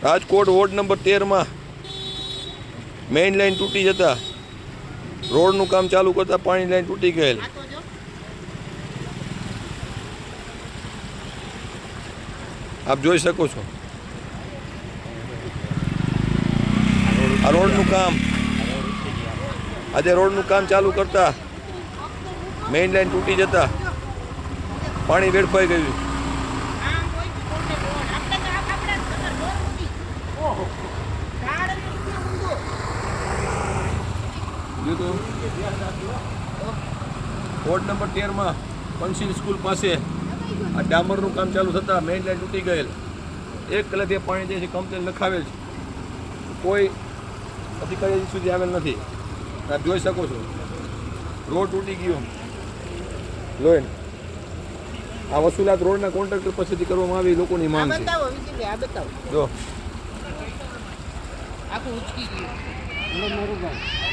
Rajkot ward number 13 main line તૂટી જતા રોડનું કામ ચાલુ કરતા પાણી લાઈન તૂટી ગયેલ. આપ જોઈ શકો છો આ રોડનું કામ. આજે રોડનું કામ ચાલુ કરતા મેઇન લાઈન તૂટી જતા પાણી વેડફાઈ ગયું. વોર્ડ નંબર 13 પંચીલ સ્કૂલ પાસે આ ડામરનું કામ ચાલુ થતાં મેઇન લાઈન તૂટી ગયેલ. 1 કલાકથી પાણી જે છે કમ્પ્લેન લખાવેલ છે, કોઈ અધિકારી સુધી આવેલ નથી. આપ જોઈ શકો છો રોડ તૂટી ગયો. લોન આ વસૂલાત રોડના કોન્ટ્રાક્ટર પાસેથી કરવામાં આવી લોકોની માંગ છે. જો આખું ઉચકી ગયું.